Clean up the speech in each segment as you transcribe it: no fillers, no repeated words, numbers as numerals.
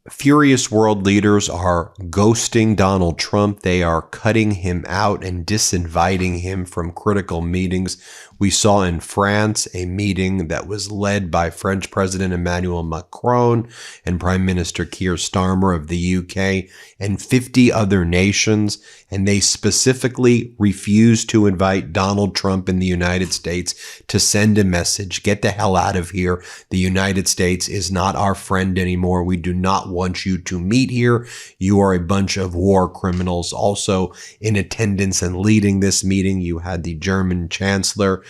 Furious world leaders are ghosting Donald Trump. They are cutting him out and disinviting him from critical meetings. We saw in France a meeting that was led by French President Emmanuel Macron and Prime Minister Keir Starmer of the UK and 50 other nations, and they specifically refused to invite Donald Trump in the United States to send a message: get the hell out of here. The United States is not our friend anymore. We do not want you to meet here. You are a bunch of war criminals. Also in attendance and leading this meeting, you had the German Chancellor,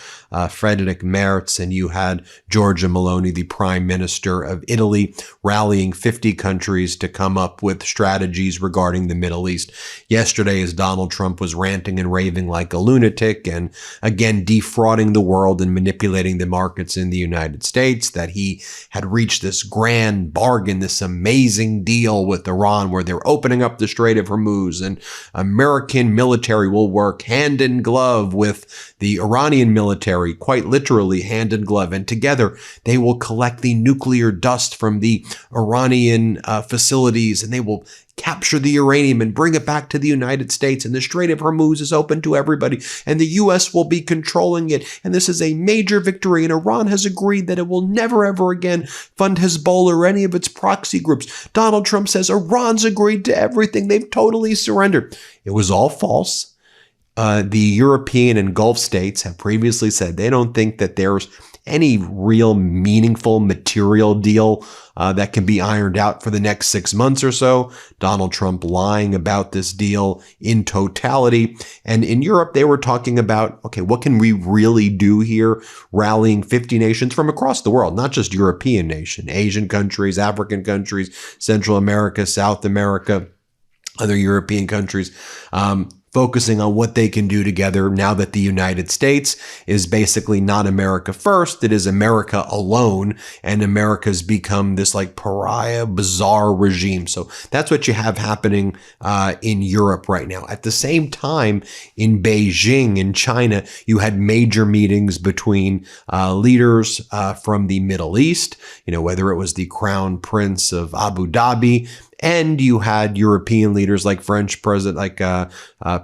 Friedrich Merz, and you had Giorgia Meloni, the Prime Minister of Italy, rallying 50 countries to come up with strategies regarding the Middle East. Yesterday, as Donald Trump was ranting and raving like a lunatic and again defrauding the world and manipulating the markets in the United States, that he had reached this grand bargain, this amazing deal with Iran where they're opening up the Strait of Hormuz and American military will work hand in glove with the Iranian military, quite literally hand in glove, and together they will collect the nuclear dust from the Iranian facilities and they will capture the uranium and bring it back to the United States. And the Strait of Hormuz is open to everybody and the U.S. will be controlling it. And this is a major victory. And Iran has agreed that it will never, ever again fund Hezbollah or any of its proxy groups. Donald Trump says Iran's agreed to everything. They've totally surrendered. It was all false. The European and Gulf states have previously said they don't think that there's any real meaningful material deal that can be ironed out for the next 6 months or so. Donald Trump lying about this deal in totality. And in Europe, they were talking about, okay, what can we really do here? Rallying 50 nations from across the world, not just European nation, Asian countries, African countries, Central America, South America, other European countries, focusing on what they can do together now that the United States is basically not America first. It is America alone, and America's become this like pariah, bizarre regime. So that's what you have happening in Europe right now. At the same time, in Beijing, in China, you had major meetings between leaders from the Middle East, whether it was the Crown Prince of Abu Dhabi, and you had European leaders like French President, like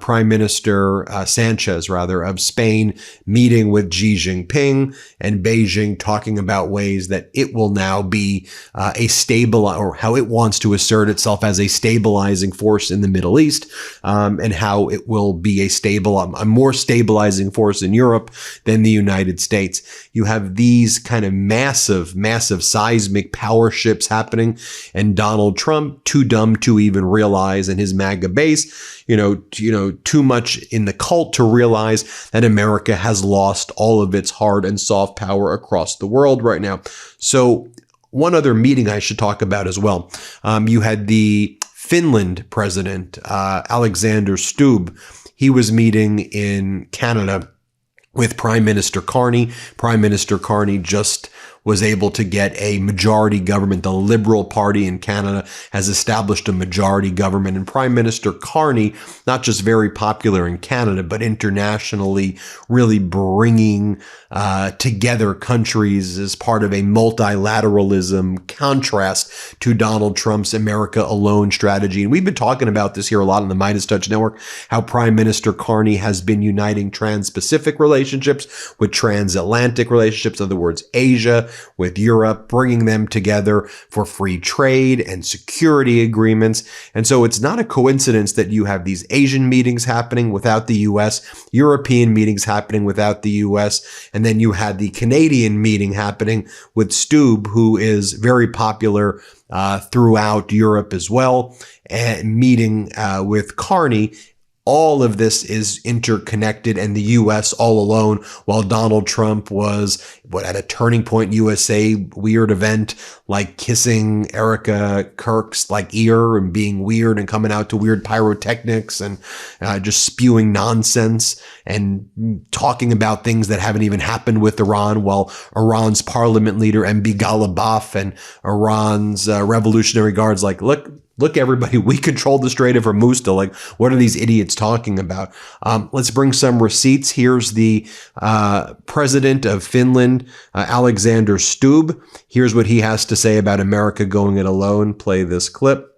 Prime Minister Sanchez, of Spain, meeting with Xi Jinping, and Beijing talking about ways that it will now be a stable, or how it wants to assert itself as a stabilizing force in the Middle East, and how it will be a more stabilizing force in Europe than the United States. You have these kind of massive seismic power shifts happening, and Donald Trump, too dumb to even realize, and his MAGA base, too much in the cult to realize that America has lost all of its hard and soft power across the world right now. So one other meeting I should talk about as well. You had the Finland president, Alexander Stubb. He was meeting in Canada with Prime Minister Carney. Prime Minister Carney just was able to get a majority government. The Liberal Party in Canada has established a majority government, and Prime Minister Carney, not just very popular in Canada, but internationally, really bringing together countries as part of a multilateralism contrast to Donald Trump's America alone strategy. And we've been talking about this here a lot on the MeidasTouch Network, how Prime Minister Carney has been uniting transpacific relationships with transatlantic relationships, in other words, Asia with Europe, bringing them together for free trade and security agreements. And so it's not a coincidence that you have these Asian meetings happening without the U.S., European meetings happening without the U.S., and then you had the Canadian meeting happening with Stubb, who is very popular throughout Europe as well, and meeting with Carney. All of this is interconnected, and the U.S. all alone, while Donald Trump was at a Turning Point USA weird event, like kissing Erica Kirk's ear and being weird and coming out to weird pyrotechnics and just spewing nonsense and talking about things that haven't even happened with Iran, while Iran's parliament leader MB Ghalibaf and Iran's Revolutionary Guards look, look, everybody, we control the Strait of Hormuz still. Like, what are these idiots talking about? Let's bring some receipts. Here's the president of Finland, Alexander Stubb. Here's what he has to say about America going it alone. Play this clip.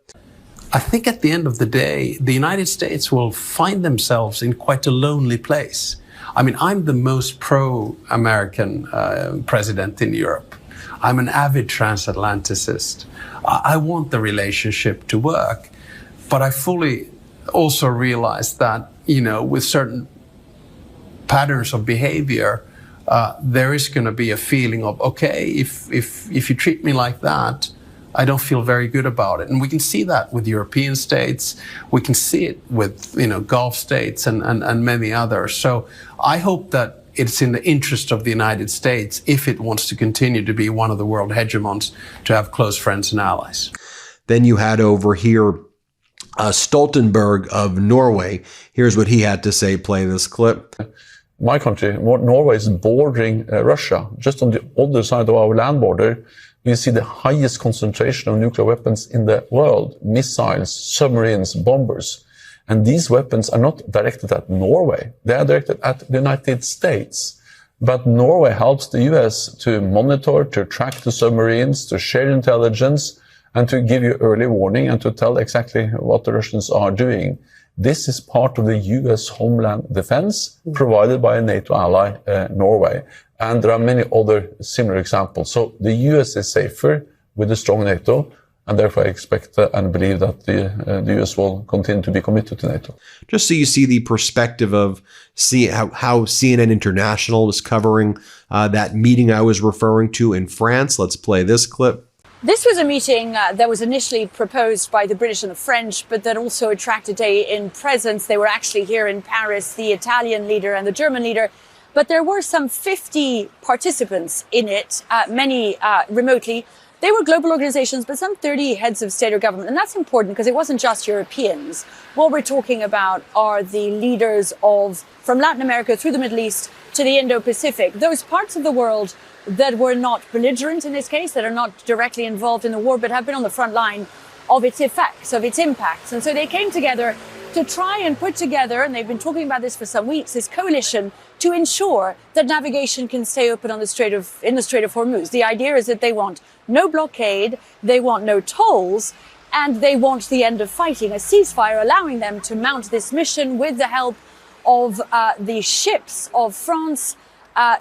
I think at the end of the day, the United States will find themselves in quite a lonely place. I mean, I'm the most pro-American president in Europe. I'm an avid transatlanticist. I want the relationship to work, but I fully also realize that, you know, with certain patterns of behavior, there is going to be a feeling of, okay, if you treat me like that, I don't feel very good about it. And we can see that with European states. We can see it with, you know, Gulf states and many others. So I hope that it's in the interest of the United States, if it wants to continue to be one of the world hegemons, to have close friends and allies. Then you had over here Stoltenberg of Norway. Here's what he had to say. Play this clip. My country, Norway, is bordering Russia. Just on the other side of our land border, we see the highest concentration of nuclear weapons in the world: missiles, submarines, bombers. And these weapons are not directed at Norway. They are directed at the United States. But Norway helps the US to monitor, to track the submarines, to share intelligence, and to give you early warning and to tell exactly what the Russians are doing. This is part of the US homeland defense provided by a NATO ally, Norway. And there are many other similar examples. So the US is safer with a strong NATO, and therefore I expect and believe that the US will continue to be committed to NATO. Just so you see the perspective of how CNN International was covering that meeting I was referring to in France. Let's play this clip. This was a meeting that was initially proposed by the British and the French, but that also attracted in presence. They were actually here in Paris, the Italian leader and the German leader. But there were some 50 participants in it, many remotely. They were global organizations, but some 30 heads of state or government. And that's important because it wasn't just Europeans. What we're talking about are the leaders from Latin America through the Middle East to the Indo-Pacific, those parts of the world that were not belligerent in this case, that are not directly involved in the war, but have been on the front line of its effects, of its impacts. And so they came together to try and put together, and they've been talking about this for some weeks, this coalition to ensure that navigation can stay open in the Strait of Hormuz. The idea is that they want no blockade, they want no tolls, and they want the end of fighting, a ceasefire allowing them to mount this mission with the help of the ships of France,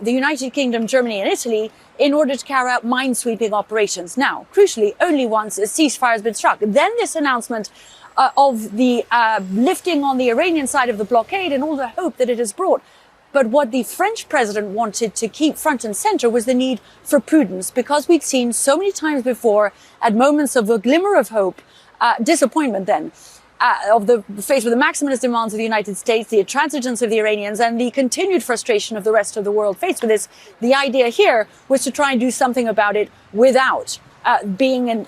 the United Kingdom, Germany and Italy, in order to carry out minesweeping operations. Now, crucially, only once a ceasefire has been struck. Then this announcement of the lifting on the Iranian side of the blockade and all the hope that it has brought. But what the French president wanted to keep front and center was the need for prudence, because we'd seen so many times before, at moments of a glimmer of hope, disappointment then, faced with the maximalist demands of the United States, the intransigence of the Iranians, and the continued frustration of the rest of the world faced with this. The idea here was to try and do something about it without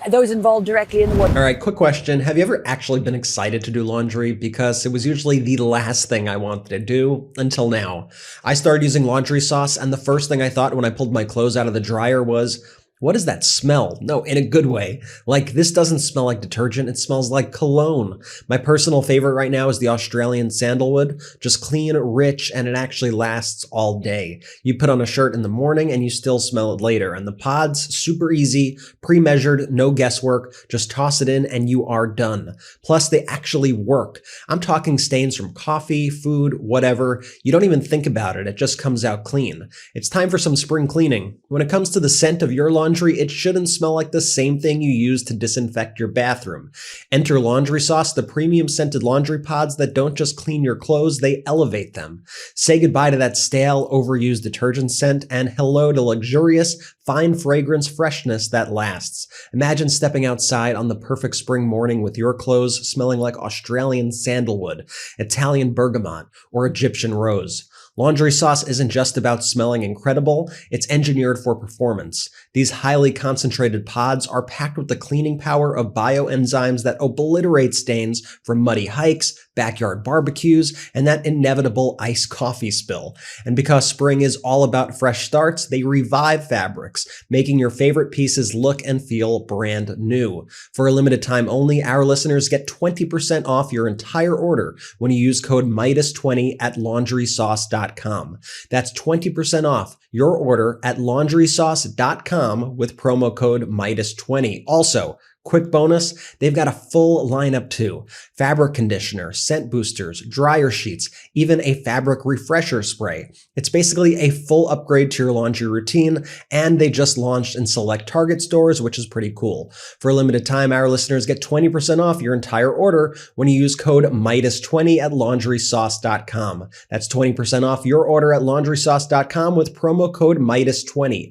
those involved directly in the war. All right, quick question. Have you ever actually been excited to do laundry? Because it was usually the last thing I wanted to do until now. I started using laundry sauce, and the first thing I thought when I pulled my clothes out of the dryer was, what is that smell? No, in a good way. Like, this doesn't smell like detergent. It smells like cologne. My personal favorite right now is the Australian sandalwood. Just clean, rich, and it actually lasts all day. You put on a shirt in the morning and you still smell it later. And the pods, super easy, pre-measured, no guesswork. Just toss it in and you are done. Plus, they actually work. I'm talking stains from coffee, food, whatever. You don't even think about it. It just comes out clean. It's time for some spring cleaning. When it comes to the scent of your laundry, it shouldn't smell like the same thing you use to disinfect your bathroom. Enter Laundry Sauce, the premium scented laundry pods that don't just clean your clothes, they elevate them. Say goodbye to that stale, overused detergent scent and hello to luxurious, fine fragrance freshness that lasts. Imagine stepping outside on the perfect spring morning with your clothes smelling like Australian sandalwood, Italian bergamot, or Egyptian rose. Laundry Sauce isn't just about smelling incredible, it's engineered for performance. These highly concentrated pods are packed with the cleaning power of bioenzymes that obliterate stains from muddy hikes, backyard barbecues, and that inevitable iced coffee spill. And because spring is all about fresh starts, they revive fabrics, making your favorite pieces look and feel brand new. For a limited time only, our listeners get 20% off your entire order when you use code MeidasTouch at laundrysauce.com. That's 20% off your order at laundrysauce.com with promo code MeidasTouch. Also, quick bonus, they've got a full lineup too. Fabric conditioner, scent boosters, dryer sheets, even a fabric refresher spray. It's basically a full upgrade to your laundry routine, and they just launched in select Target stores, which is pretty cool. For a limited time, our listeners get 20% off your entire order when you use code MeidasTouch at laundrysauce.com. That's 20% off your order at laundrysauce.com with promo code MeidasTouch,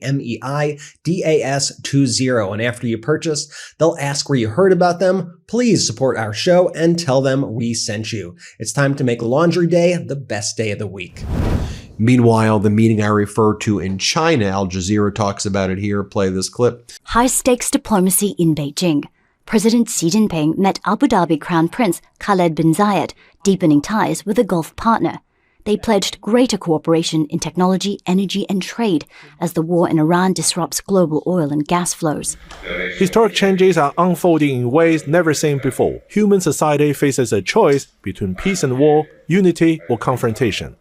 MEIDAS20. And after you purchase, they'll ask where you heard about them. Please support our show and tell them we sent you. It's time to make Laundry Day the best day of the week. Meanwhile, the meeting I refer to in China, Al Jazeera talks about it here. Play this clip. High-stakes diplomacy in Beijing. President Xi Jinping met Abu Dhabi Crown Prince Khaled bin Zayed, deepening ties with a Gulf partner. They pledged greater cooperation in technology, energy, and trade as the war in Iran disrupts global oil and gas flows. Historic changes are unfolding in ways never seen before. Human society faces a choice between peace and war, unity or confrontation.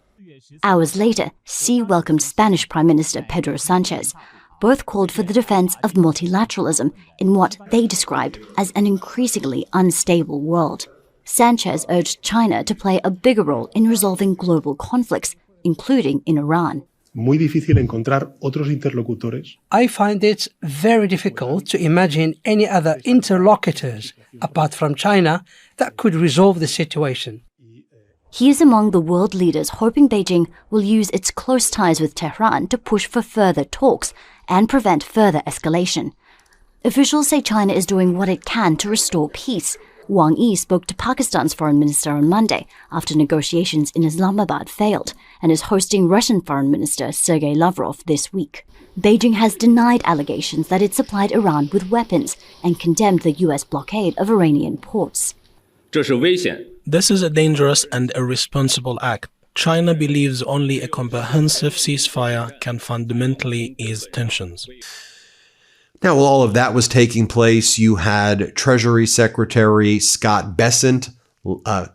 Hours later, Xi welcomed Spanish Prime Minister Pedro Sanchez. Both called for the defense of multilateralism in what they described as an increasingly unstable world. Sanchez urged China to play a bigger role in resolving global conflicts, including in Iran. Muy difícil encontrar otros interlocutores. I find it very difficult to imagine any other interlocutors, apart from China, that could resolve the situation. He is among the world leaders hoping Beijing will use its close ties with Tehran to push for further talks and prevent further escalation. Officials say China is doing what it can to restore peace. Wang Yi spoke to Pakistan's foreign minister on Monday after negotiations in Islamabad failed and is hosting Russian Foreign Minister Sergei Lavrov this week. Beijing has denied allegations that it supplied Iran with weapons and condemned the U.S. blockade of Iranian ports. This is a dangerous and irresponsible act. China believes only a comprehensive ceasefire can fundamentally ease tensions. Now, while all of that was taking place, you had Treasury Secretary Scott Bessent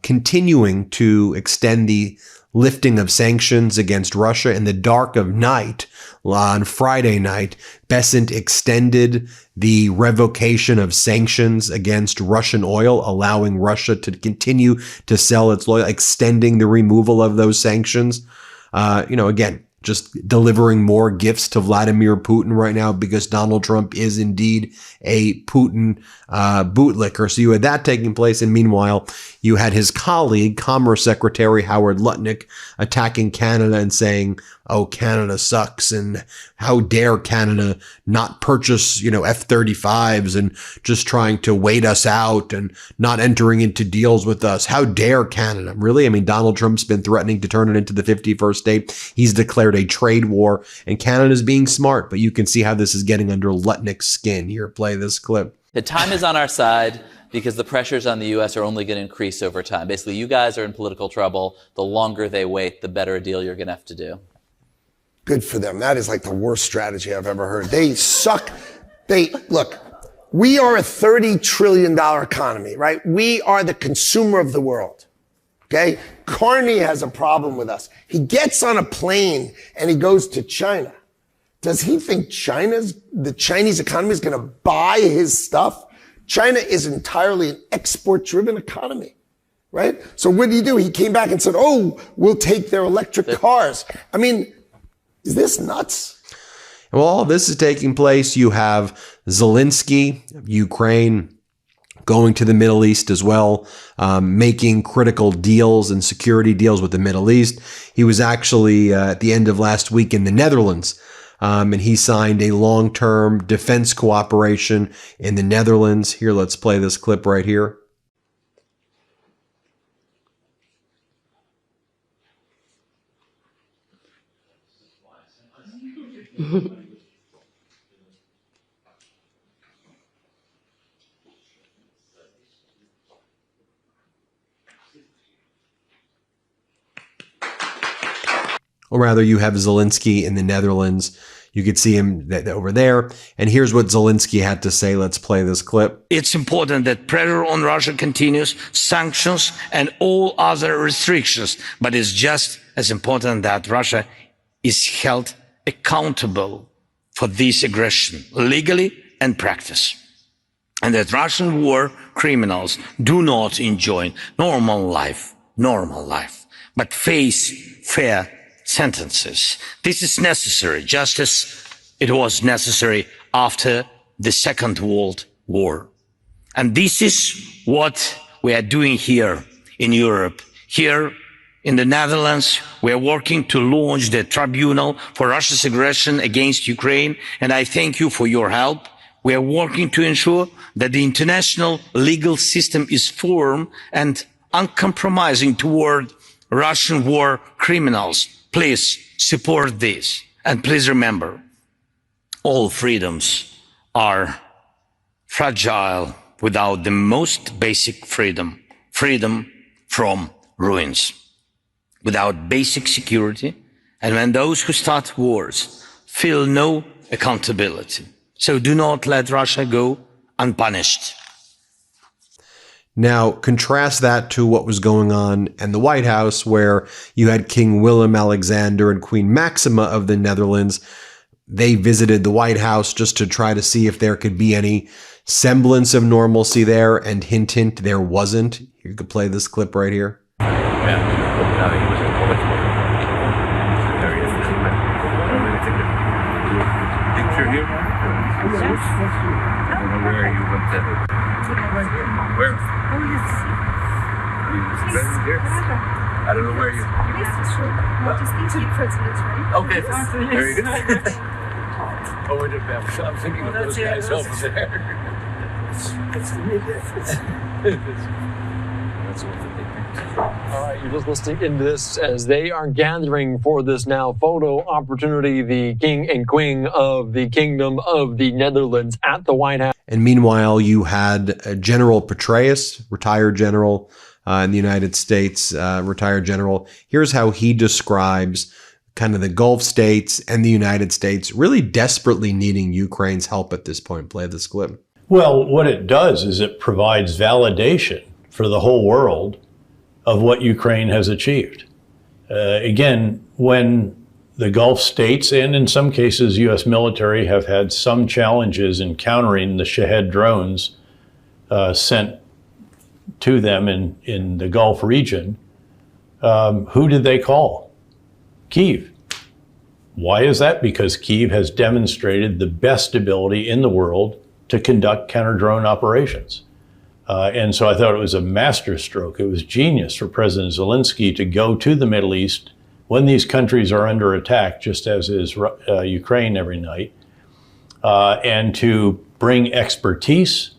continuing to extend the lifting of sanctions against Russia. In the dark of night, on Friday night, Bessent extended the revocation of sanctions against Russian oil, allowing Russia to continue to sell its oil, extending the removal of those sanctions. Again, just delivering more gifts to Vladimir Putin right now because Donald Trump is indeed a Putin bootlicker. So you had that taking place. And meanwhile, you had his colleague, Commerce Secretary Howard Lutnick, attacking Canada and saying, oh, Canada sucks. And how dare Canada not purchase, F-35s and just trying to wait us out and not entering into deals with us. How dare Canada? Really? I mean, Donald Trump's been threatening to turn it into the 51st state. He's declared a trade war and Canada's being smart, but you can see how this is getting under Lutnick's skin. Here, play this clip. The time is on our side because the pressures on the U.S. are only going to increase over time. Basically, you guys are in political trouble. The longer they wait, the better a deal you're going to have to do. Good for them. That is like the worst strategy I've ever heard. They suck. Look, we are a $30 trillion economy, right? We are the consumer of the world. Okay? Carney has a problem with us. He gets on a plane and he goes to China. Does he think the Chinese economy is going to buy his stuff? China is entirely an export-driven economy, right? So what did he do? He came back and said, oh, we'll take their electric cars. I mean, is this nuts? Well, all this is taking place. You have Zelensky, Ukraine, going to the Middle East as well, making critical deals and security deals with the Middle East. He was actually at the end of last week in the Netherlands, and he signed a long-term defense cooperation in the Netherlands. Here, let's play this clip right here. Or rather, you have Zelensky in the Netherlands. You could see him over there. And here's what Zelensky had to say. Let's play this clip. It's important that pressure on Russia continues, sanctions and all other restrictions. But it's just as important that Russia is held accountable for this aggression, legally and practice. And that Russian war criminals do not enjoy normal life, but face fair sentences. This is necessary, just as it was necessary after the Second World War. And this is what we are doing here in Europe. Here in the Netherlands, we are working to launch the tribunal for Russia's aggression against Ukraine, and I thank you for your help. We are working to ensure that the international legal system is firm and uncompromising toward Russian war criminals. Please support this. And please remember, all freedoms are fragile without the most basic freedom, freedom from ruins. Without basic security, and when those who start wars feel no accountability. So do not let Russia go unpunished. Now, contrast that to what was going on in the White House, where you had King Willem-Alexander and Queen Maxima of the Netherlands. They visited the White House just to try to see if there could be any semblance of normalcy there, and hint, hint, there wasn't. You could play this clip right here. Where? I don't know where you. Okay, very good. I'm thinking of those guys over there. That's what they think. All right, you're just listening into this as they are gathering for this now photo opportunity, the king and queen of the Kingdom of the Netherlands at the White House. And meanwhile, you had General Petraeus, retired general in the United States, retired general. Here's how he describes kind of the Gulf states and the United States really desperately needing Ukraine's help at this point. Play this clip. Well, what it does is it provides validation for the whole world of what Ukraine has achieved. Again, when the Gulf states and in some cases U.S. military have had some challenges in countering the Shahed drones sent to them in the Gulf region, who did they call? Kyiv. Why is that? Because Kyiv has demonstrated the best ability in the world to conduct counter-drone operations. And so I thought it was a masterstroke. It was genius for President Zelensky to go to the Middle East when these countries are under attack, just as is Ukraine every night, and to bring expertise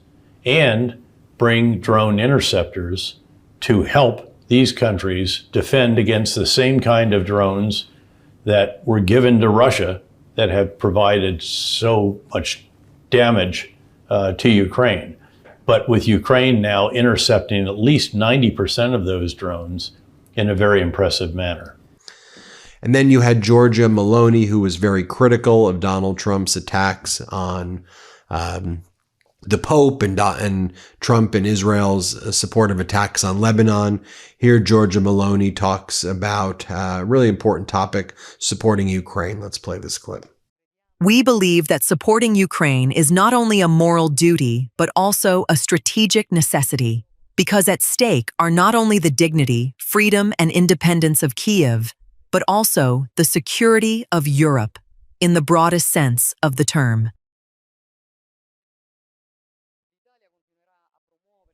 and bring drone interceptors to help these countries defend against the same kind of drones that were given to Russia that have provided so much damage to Ukraine. But with Ukraine now intercepting at least 90% of those drones in a very impressive manner. And then you had Giorgia Meloni, who was very critical of Donald Trump's attacks on the Pope and Trump and Israel's supportive attacks on Lebanon. Here, Giorgia Meloni talks about a really important topic, supporting Ukraine. Let's play this clip. We believe that supporting Ukraine is not only a moral duty, but also a strategic necessity, because at stake are not only the dignity, freedom, and independence of Kyiv, but also the security of Europe, in the broadest sense of the term.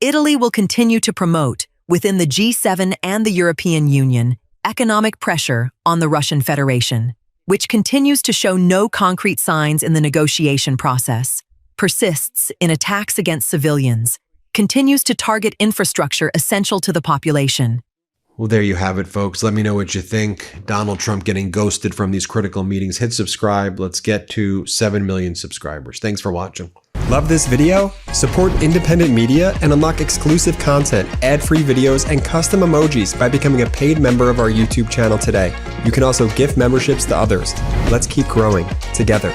Italy will continue to promote, within the G7 and the European Union, economic pressure on the Russian Federation, which continues to show no concrete signs in the negotiation process, persists in attacks against civilians, continues to target infrastructure essential to the population. Well, there you have it, folks. Let me know what you think. Donald Trump getting ghosted from these critical meetings. Hit subscribe. Let's get to 7 million subscribers. Thanks for watching. Love this video? Support independent media and unlock exclusive content, ad-free videos, and custom emojis by becoming a paid member of our YouTube channel today. You can also gift memberships to others. Let's keep growing together.